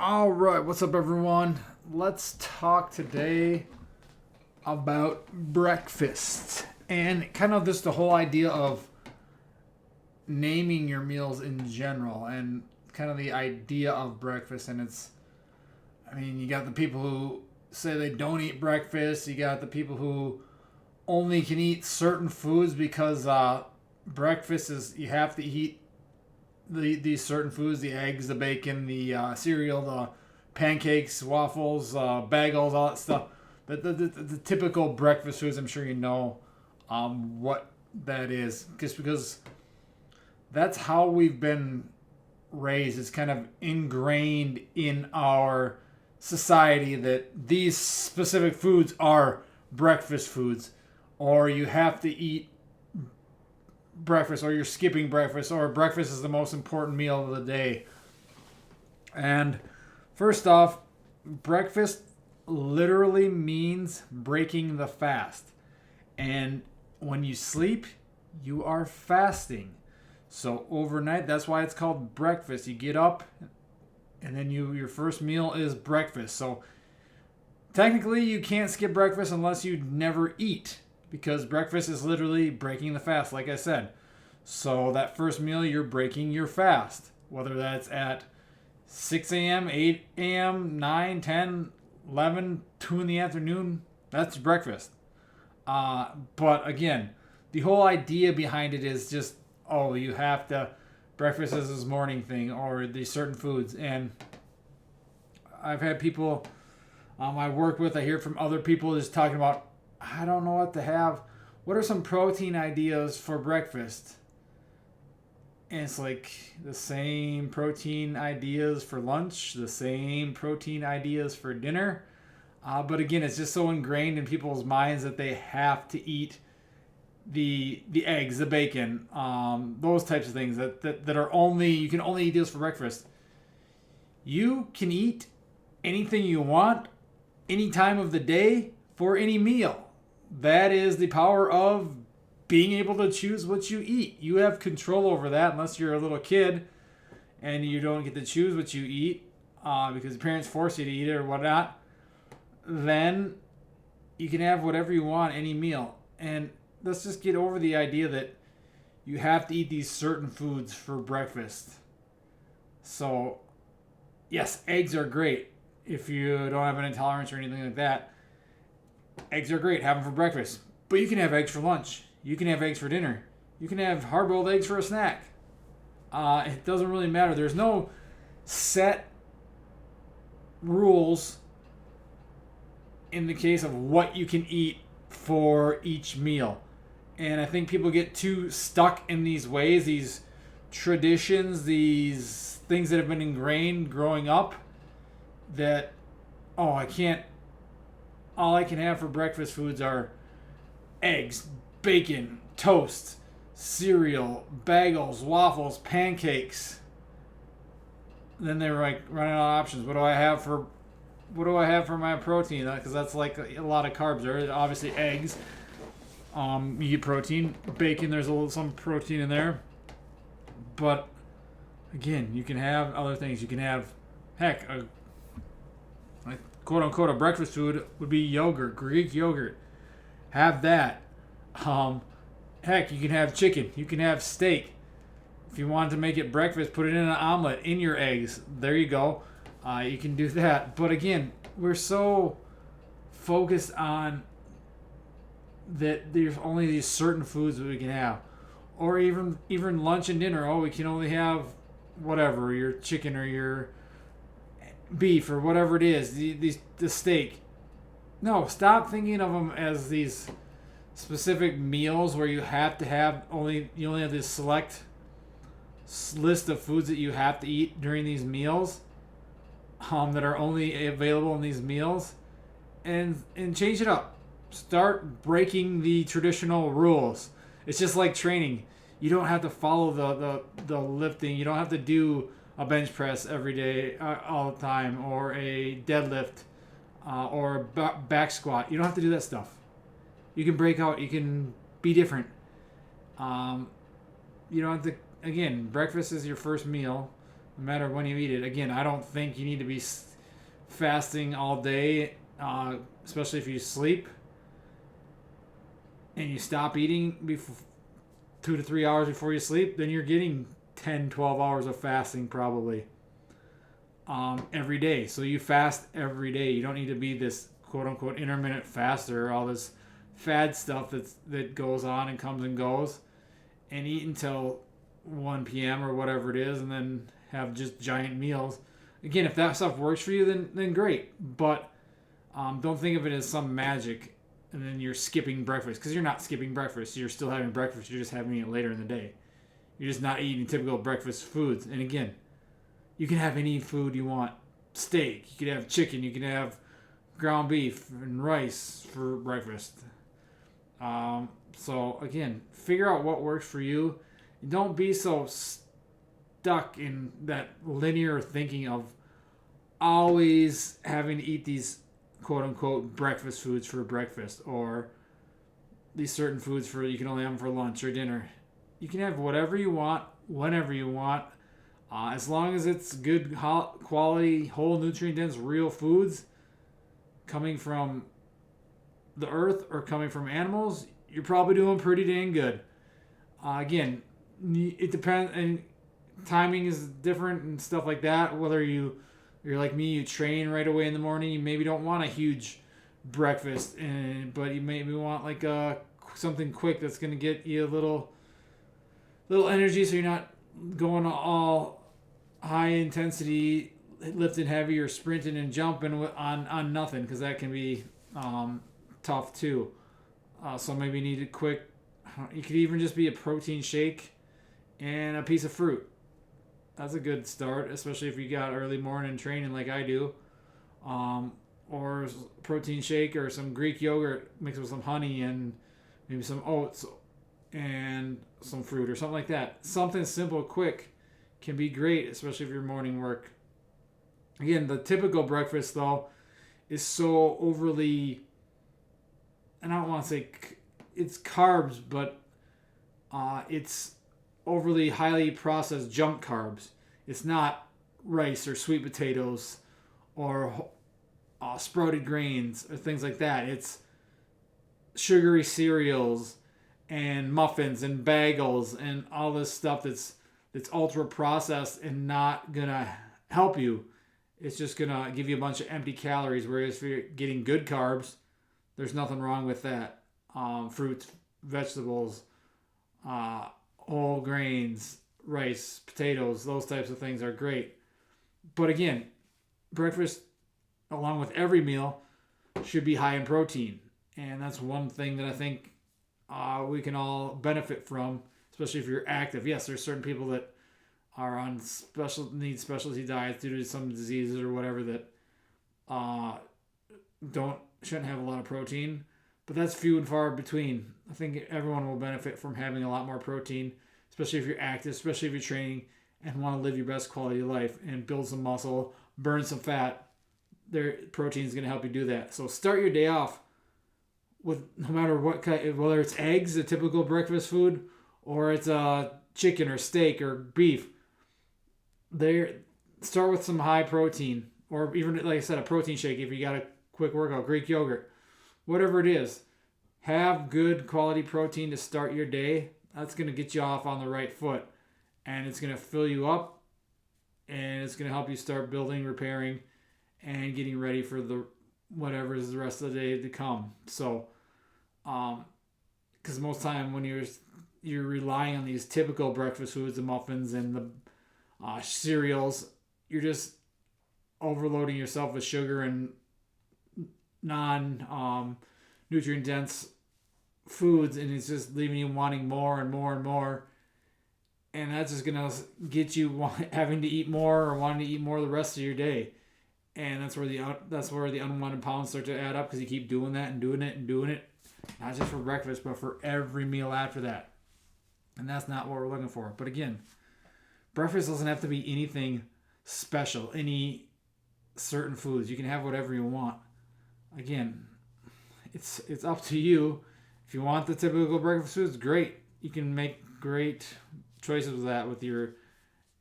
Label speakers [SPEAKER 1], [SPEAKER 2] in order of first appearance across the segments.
[SPEAKER 1] All right, what's up, everyone? Let's talk today about breakfast and kind of just the whole idea of naming your meals in general and kind of the idea of breakfast. And you got the people who say they don't eat breakfast, you got the people who only can eat certain foods because breakfast is you have to eat these certain foods, the eggs, the bacon, the cereal, the pancakes, waffles, bagels, all that stuff. The typical breakfast foods, I'm sure you know what that is. Just because that's how we've been raised. It's kind of ingrained in our society that these specific foods are breakfast foods. Or you have to eat breakfast, or you're skipping breakfast, or breakfast is the most important meal of the day. And first off, breakfast literally means breaking the fast. And when you sleep, you are fasting. So overnight, that's why it's called breakfast. You get up and then your first meal is breakfast. So technically you can't skip breakfast unless you never eat, because breakfast is literally breaking the fast, like I said. So that first meal, you're breaking your fast. Whether that's at 6 a.m., 8 a.m., 9, 10, 11, 2 in the afternoon, that's breakfast. But again, the whole idea behind it is just, you have to, breakfast is this morning thing, or these certain foods. And I've had people I work with, I hear from other people just talking about, I don't know what to have. What are some protein ideas for breakfast? And it's like the same protein ideas for lunch, the same protein ideas for dinner. But again, it's just so ingrained in people's minds that they have to eat the eggs, the bacon, those types of things that are only, you can only eat those for breakfast. You can eat anything you want, any time of the day, for any meal. That is the power of being able to choose what you eat. You have control over that, unless you're a little kid and you don't get to choose what you eat because your parents force you to eat it or whatnot. Then you can have whatever you want, any meal. And let's just get over the idea that you have to eat these certain foods for breakfast. So, yes, eggs are great if you don't have an intolerance or anything like that. Eggs are great. Have them for breakfast. But you can have eggs for lunch. You can have eggs for dinner. You can have hard-boiled eggs for a snack. It doesn't really matter. There's no set rules in the case of what you can eat for each meal. And I think people get too stuck in these ways, these traditions, these things that have been ingrained growing up, that, all I can have for breakfast foods are eggs, bacon, toast, cereal, bagels, waffles, pancakes. Then they were like running out of options. What do I have for my protein? Because that's like a lot of carbs. There are obviously eggs. You get protein, bacon. There's some protein in there. But again, you can have other things. You can have, quote unquote, a breakfast food would be yogurt, Greek yogurt. Have that. You can have chicken. You can have steak. If you wanted to make it breakfast, put it in an omelet in your eggs. There you go. You can do that. But again, we're so focused on that there's only these certain foods that we can have. Or even lunch and dinner. We can only have whatever, your chicken or your beef or whatever it is, the steak. No, stop thinking of them as these specific meals where you only have this select list of foods that you have to eat during these meals, that are only available in these meals, and change it up. Start breaking the traditional rules. It's just like training. You don't have to follow the lifting. You don't have to do a bench press every day, all the time, or a deadlift, or a back squat. You don't have to do that stuff. You can break out. You can be different. You don't have to. Again, breakfast is your first meal. no matter when you eat it. Again, I don't think you need to be fasting all day, especially if you sleep and you stop eating before 2 to 3 hours before you sleep. Then you're getting 10, 12 hours of fasting probably every day. So you fast every day. You don't need to be this quote unquote intermittent faster, all this fad stuff that goes on and comes and goes, and eat until 1 p.m. or whatever it is, and then have just giant meals. Again, if that stuff works for you, then great. But don't think of it as some magic, and then you're skipping breakfast, because you're not skipping breakfast. You're still having breakfast. You're just having it later in the day. You're just not eating typical breakfast foods. And again, you can have any food you want. Steak. You can have chicken. You can have ground beef and rice for breakfast. So again, figure out what works for you. Don't be so stuck in that linear thinking of always having to eat these quote unquote breakfast foods for breakfast, or these certain foods for you can only have them for lunch or dinner. You can have whatever you want, whenever you want, as long as it's good quality, whole nutrient dense, real foods coming from the earth or coming from animals. You're probably doing pretty dang good. Again, it depends, and timing is different and stuff like that. Whether you're like me, you train right away in the morning. You maybe don't want a huge breakfast, but you maybe want like something quick that's gonna get you a little energy, so you're not going all high intensity, lifting heavy or sprinting and jumping on nothing, because that can be tough too. So maybe you need a quick. You could even just be a protein shake and a piece of fruit. That's a good start, especially if you got early morning training like I do. Or protein shake or some Greek yogurt mixed with some honey and maybe some oats and some fruit or something like that. Something simple, quick can be great, especially if you're morning work. Again, the typical breakfast though is so overly, and I don't want to say it's carbs, but it's overly highly processed junk carbs. It's not rice or sweet potatoes or sprouted grains or things like that. It's sugary cereals and muffins and bagels and all this stuff that's ultra processed and not gonna help you. It's just gonna give you a bunch of empty calories. Whereas if you're getting good carbs, there's nothing wrong with that. Fruits, vegetables, whole grains, rice, potatoes, those types of things are great. But again, breakfast, along with every meal, should be high in protein. And that's one thing that I think we can all benefit from, especially if you're active. Yes, there's certain people that are on specialty diets due to some diseases or whatever that shouldn't have a lot of protein, but that's few and far between. I think everyone will benefit from having a lot more protein, especially if you're active, especially if you're training and want to live your best quality of life and build some muscle, burn some fat. Protein is going to help you do that. So start your day off with, no matter what kind, whether it's eggs, a typical breakfast food, or it's chicken or steak or beef. Start with some high protein, or even like I said, a protein shake if you got a quick workout, Greek yogurt, whatever it is. Have good quality protein to start your day. That's going to get you off on the right foot, and it's going to fill you up, and it's going to help you start building, repairing, and getting ready for whatever is the rest of the day to come. So, because most time when you're relying on these typical breakfast foods, the muffins and the cereals, you're just overloading yourself with sugar and non-nutrient dense foods, and it's just leaving you wanting more and more and more, and that's just gonna get you having to eat more or wanting to eat more the rest of your day. And that's where the unwanted pounds start to add up, because you keep doing that and doing it and doing it, not just for breakfast but for every meal after that. And that's not what we're looking for. But again, breakfast doesn't have to be anything special, any certain foods. You can have whatever you want. Again, it's up to you. If you want the typical breakfast foods, great. You can make great choices with that, with your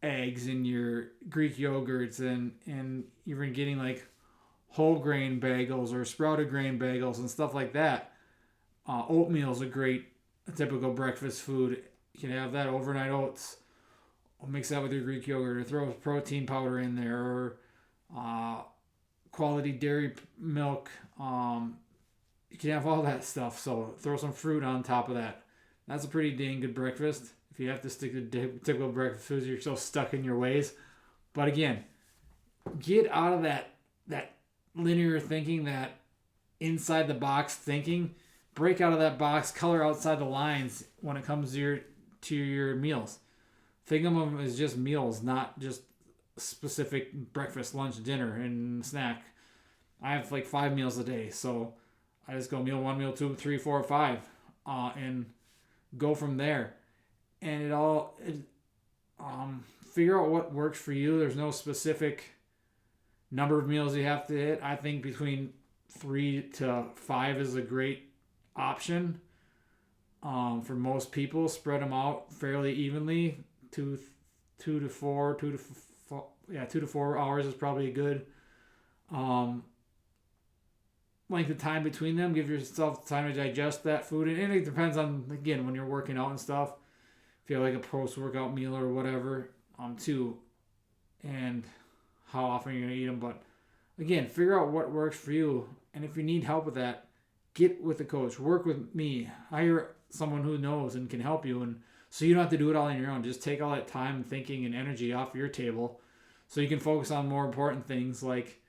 [SPEAKER 1] eggs and your Greek yogurts and even getting like whole grain bagels or sprouted grain bagels and stuff like that. Oatmeal is a typical breakfast food. You can have that overnight oats. Or mix that with your Greek yogurt, or throw protein powder in there, or quality dairy milk. You can have all that stuff. So throw some fruit on top of that. That's a pretty dang good breakfast. If you have to stick to typical breakfast foods, you're so stuck in your ways. But again, get out of that linear thinking, that inside the box thinking. Break out of that box, color outside the lines when it comes to your meals. Think of them as just meals, not just specific breakfast, lunch, dinner, and snack. I have like 5 meals a day, so I just go meal 1, meal 2, 3, 4, 5, and go from there. And figure out what works for you. There's no specific number of meals you have to hit. I think between 3 to 5 is a great option for most people. Spread them out fairly evenly. 2 to 4 hours is probably a good length of time between them. Give yourself time to digest that food, and it depends on, again, when you're working out and stuff, if you have like a post-workout meal or whatever, too, and how often you're going to eat them. But again, figure out what works for you, and if you need help with that, get with a coach. Work with me. Hire someone who knows and can help you, and so you don't have to do it all on your own. Just take all that time, thinking, and energy off your table so you can focus on more important things like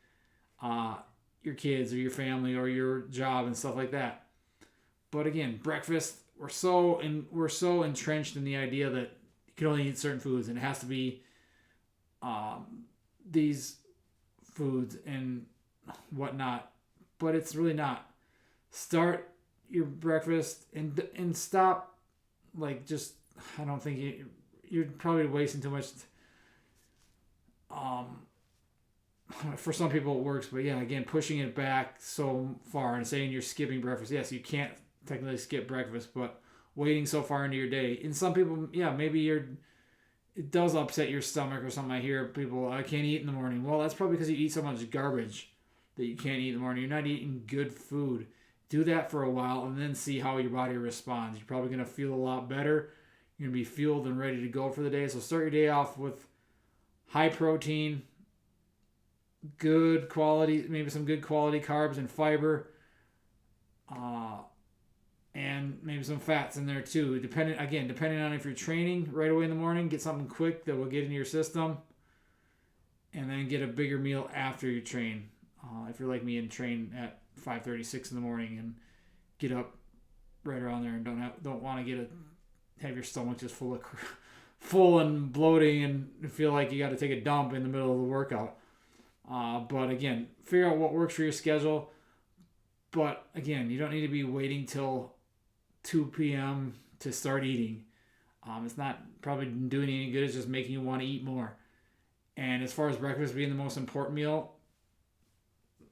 [SPEAKER 1] your kids or your family or your job and stuff like that. But again, breakfast, we're so entrenched in the idea that you can only eat certain foods and it has to be these foods and whatnot. But it's really not. Start your breakfast and stop, like, just, I don't think you're probably wasting too much. For some people it works, but yeah, again, pushing it back so far and saying you're skipping breakfast. Yes, you can't technically skip breakfast, but waiting so far into your day. And some people, yeah, maybe it does upset your stomach or something. I hear people, I can't eat in the morning. Well, that's probably because you eat so much garbage that you can't eat in the morning. You're not eating good food. Do that for a while and then see how your body responds. You're probably going to feel a lot better. You're going to be fueled and ready to go for the day. So start your day off with high protein, good quality, maybe some good quality carbs and fiber, and maybe some fats in there too. Depending on if you're training right away in the morning, get something quick that will get into your system, and then get a bigger meal after you train. If you're like me and train at 5:30, 6 in the morning, and get up right around there and don't want to have your stomach just full and bloating and feel like you got to take a dump in the middle of the workout. But again, figure out what works for your schedule. But again, you don't need to be waiting till 2 p.m. to start eating. It's not probably doing any good. It's just making you want to eat more. And as far as breakfast being the most important meal,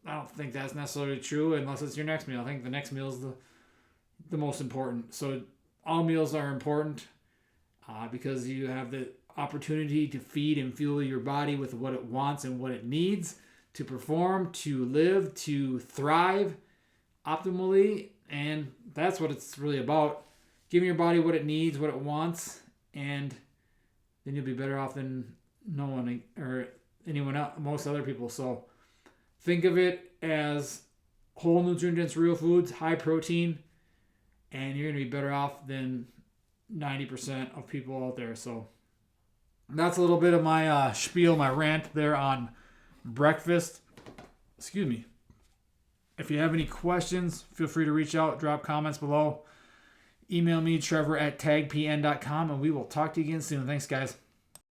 [SPEAKER 1] I don't think that's necessarily true unless it's your next meal. I think the next meal is the most important. So all meals are important because you have the opportunity to feed and fuel your body with what it wants and what it needs to perform, to live, to thrive optimally. And that's what it's really about. Giving your body what it needs, what it wants, and then you'll be better off than no one or anyone else, most other people. So think of it as whole nutrient-dense real foods, high protein, and you're going to be better off than 90% of people out there. So that's a little bit of my spiel, my rant there on breakfast. Excuse me. If you have any questions, feel free to reach out, drop comments below. Email me, trevor@tagpn.com, and we will talk to you again soon. Thanks, guys.